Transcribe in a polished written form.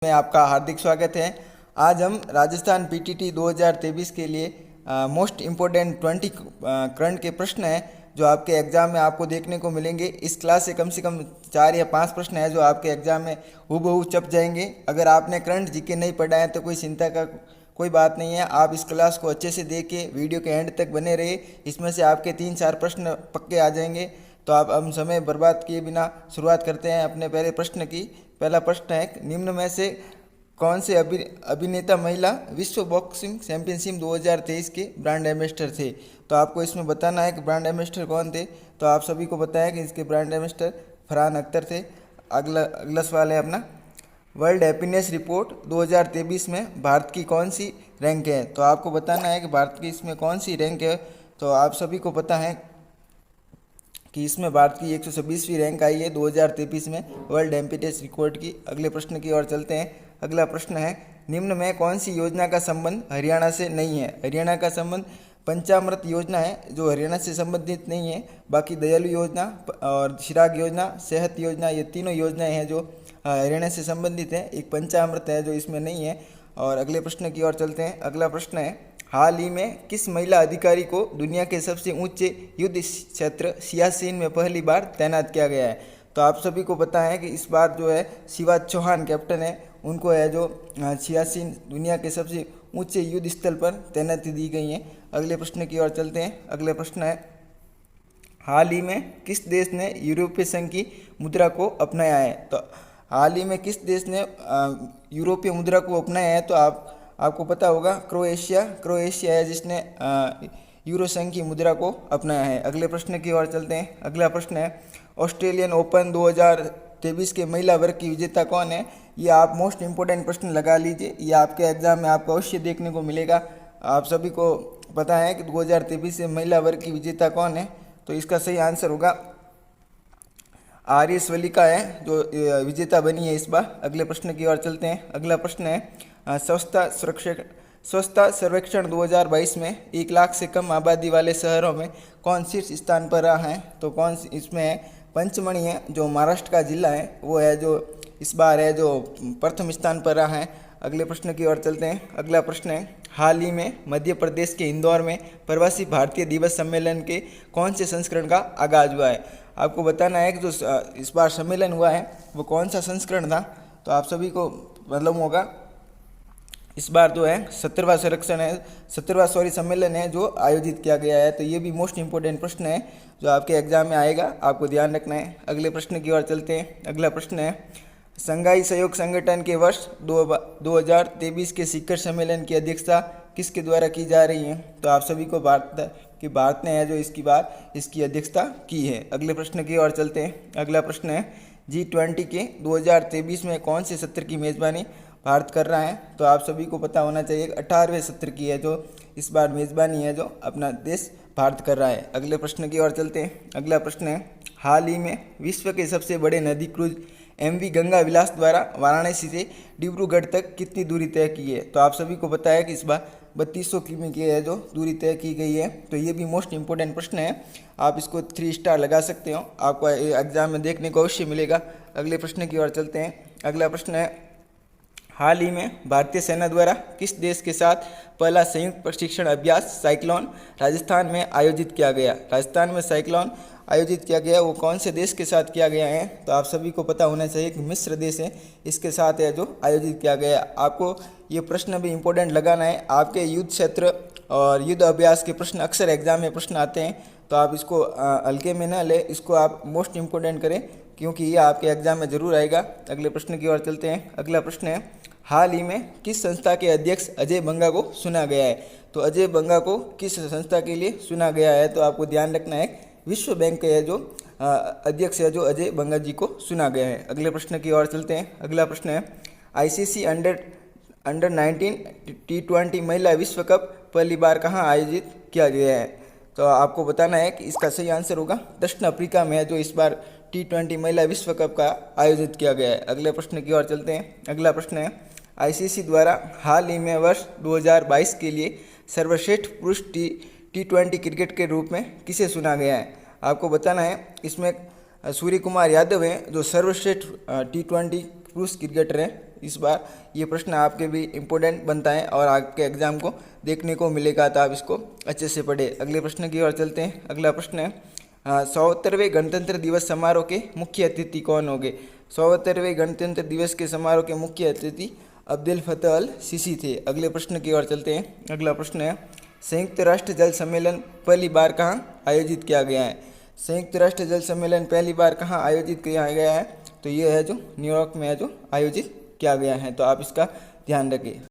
में आपका हार्दिक स्वागत है। आज हम राजस्थान पीटीटी 2023 के लिए मोस्ट इम्पोर्टेंट 20 करंट के प्रश्न हैं जो आपके एग्ज़ाम में आपको देखने को मिलेंगे। इस क्लास से कम 4 या 5 प्रश्न हैं जो आपके एग्ज़ाम में हूबहू छप जाएंगे। अगर आपने करंट जीके नहीं पढ़ा है तो कोई चिंता का कोई बात नहीं है। आप इस क्लास को अच्छे से देख के वीडियो के एंड तक बने रहिए। इसमें से आपके 3-4 प्रश्न पक्के आ जाएंगे। तो आप हम समय बर्बाद किए बिना शुरुआत करते हैं अपने पहले प्रश्न की। पहला प्रश्न है, निम्न में से कौन से अभिनेता महिला विश्व बॉक्सिंग चैंपियनशिप 2023 के ब्रांड एम्बेसडर थे। तो आपको इसमें बताना है कि ब्रांड एम्बेसडर कौन थे। तो आप सभी को पता है कि इसके ब्रांड एम्बेसडर फरहान अख्तर थे। अगला सवाल है अपना, वर्ल्ड हैप्पीनेस रिपोर्ट 2023 में भारत की कौन सी रैंक है। तो आपको बताना है कि भारत की इसमें कौन सी रैंक है। तो आप सभी को पता है कि इसमें भारत की 126वीं रैंक आई है 2023 में वर्ल्ड हैप्पीनेस रिकॉर्ड की। अगले प्रश्न की ओर चलते हैं। अगला प्रश्न है, निम्न में कौन सी योजना का संबंध हरियाणा से नहीं है। हरियाणा का संबंध पंचामृत योजना है जो हरियाणा से संबंधित नहीं है। बाकी दयालु योजना और चिराग योजना, सेहत योजना, ये तीनों योजनाएं हैं जो हरियाणा से संबंधित हैं। एक पंचामृत है जो इसमें नहीं है। और अगले प्रश्न की ओर चलते हैं। अगला प्रश्न है, हाल ही में किस महिला अधिकारी को दुनिया के सबसे ऊंचे युद्ध क्षेत्र सियाचिन में पहली बार तैनात किया गया है। तो आप सभी को पता है कि इस बार जो है शिवाज चौहान कैप्टन है, उनको है जो सियाचिन दुनिया के सबसे ऊंचे युद्ध स्थल पर तैनाती दी गई है। अगले प्रश्न की ओर चलते हैं। अगला प्रश्न है, हाल ही में किस देश ने यूरोपीय संघ की मुद्रा को अपनाया है। तो हाल ही में किस देश ने यूरोपीय मुद्रा को अपनाया है। तो आपको पता होगा क्रोएशिया है जिसने यूरो संघ की मुद्रा को अपनाया है। अगले प्रश्न की ओर चलते हैं। अगला प्रश्न है, ऑस्ट्रेलियन ओपन 2023 के महिला वर्ग की विजेता कौन है। ये आप मोस्ट इम्पोर्टेंट प्रश्न लगा लीजिए, ये आपके एग्जाम में आपको अवश्य देखने को मिलेगा। आप सभी को पता है कि 2023 से महिला वर्ग की विजेता कौन है। तो इसका सही आंसर होगा आर्यस वलिका है जो विजेता बनी है इस बार। अगले प्रश्न की ओर चलते हैं। अगला प्रश्न है, स्वच्छता सर्वेक्षण 2022 में 1 लाख से कम आबादी वाले शहरों में कौन शीर्ष स्थान पर रहा है। तो कौन इसमें है, पंचमढ़ी है जो महाराष्ट्र का जिला है, वो है जो इस बार है जो प्रथम स्थान पर रहा है। अगले प्रश्न की ओर चलते हैं। अगला प्रश्न है, हाल ही में मध्य प्रदेश के इंदौर में प्रवासी भारतीय दिवस सम्मेलन के कौन से संस्करण का आगाज हुआ है। आपको बताना है कि जो इस बार सम्मेलन हुआ है वो कौन सा संस्करण था। तो आप सभी को मालूम होगा इस बार जो है 17वां सम्मेलन है जो आयोजित किया गया है। तो ये भी मोस्ट इंपॉर्टेंट प्रश्न है जो आपके एग्जाम में आएगा, आपको ध्यान रखना है। अगले प्रश्न की ओर चलते हैं। अगला प्रश्न है, संघाई सहयोग संगठन के वर्ष 2023 के शिखर सम्मेलन की अध्यक्षता किसके द्वारा की जा रही है। तो आप सभी को भारत ने है जो इसकी अध्यक्षता की है। अगले प्रश्न की ओर चलते हैं। अगला प्रश्न है, G20 के 2023 में कौन से सत्र की मेज़बानी भारत कर रहा है। तो आप सभी को पता होना चाहिए 18वें सत्र की है जो इस बार मेज़बानी है जो अपना देश भारत कर रहा है। अगले प्रश्न की ओर चलते हैं। अगला प्रश्न है, हाल ही में विश्व के सबसे बड़े नदी क्रूज MV गंगा विलास द्वारा वाराणसी से डिब्रूगढ़ तक कितनी दूरी तय की है। तो आप सभी को पता है कि इस बार 3200 किमी की है जो दूरी तय की गई है। तो ये भी मोस्ट इंपॉर्टेंट प्रश्न है, आप इसको 3 स्टार लगा सकते हो, आपको एग्जाम में देखने को अवश्य मिलेगा। अगले प्रश्न की ओर चलते हैं। अगला प्रश्न है, हाल ही में भारतीय सेना द्वारा किस देश के साथ पहला संयुक्त प्रशिक्षण अभ्यास साइक्लोन राजस्थान में आयोजित किया गया। राजस्थान में साइक्लोन आयोजित किया गया, वो कौन से देश के साथ किया गया है। तो आप सभी को पता होना चाहिए कि मिस्र देश है इसके साथ है जो आयोजित किया गया। आपको ये प्रश्न भी इम्पोर्टेंट लगाना है, आपके युद्ध क्षेत्र और युद्ध अभ्यास के प्रश्न अक्सर एग्जाम में प्रश्न आते हैं। तो आप इसको हल्के में ना ले, इसको आप मोस्ट इम्पोर्टेंट करें क्योंकि ये आपके एग्जाम में जरूर आएगा। अगले प्रश्न की ओर चलते हैं। अगला प्रश्न है, हाल ही में किस संस्था के अध्यक्ष अजय बंगा को चुना गया है। तो अजय बंगा को किस संस्था के लिए चुना गया है। तो आपको ध्यान रखना है विश्व बैंक के है जो अध्यक्ष है जो अजय बंगा जी को चुना गया है। अगले प्रश्न की ओर चलते हैं। अगला प्रश्न है, ICC अंडर 19 T20 महिला विश्व कप पहली बार कहाँ आयोजित किया गया है। तो आपको बताना है कि इसका सही आंसर होगा दक्षिण अफ्रीका में है जो इस बार T20 महिला विश्व कप का आयोजित किया गया है। अगले प्रश्न की ओर चलते हैं। अगला प्रश्न है, ICC द्वारा हाल ही में वर्ष 2022 के लिए सर्वश्रेष्ठ पुरुष T20 क्रिकेट के रूप में किसे चुना गया है। आपको बताना है इसमें सूर्य कुमार यादव हैं जो सर्वश्रेष्ठ T20 पुरुष क्रिकेटर हैं इस बार ये प्रश्न आपके भी इम्पोर्टेंट बनता है और आपके एग्जाम को देखने को मिलेगा, तो आप इसको अच्छे से पढ़े। अगले प्रश्न की ओर चलते हैं। अगला प्रश्न है 74वें गणतंत्र दिवस समारोह के मुख्य अतिथि कौन होंगे? 74वें गणतंत्र दिवस के समारोह के मुख्य अतिथि अब्दुल फतेह अल सीसी थे। अगले प्रश्न की ओर चलते हैं। अगला प्रश्न है संयुक्त राष्ट्र जल सम्मेलन पहली बार कहाँ आयोजित किया गया है? संयुक्त राष्ट्र जल सम्मेलन पहली बार कहाँ आयोजित किया गया है? तो ये है जो न्यूयॉर्क में है जो आयोजित किया गया है, तो आप इसका ध्यान रखें।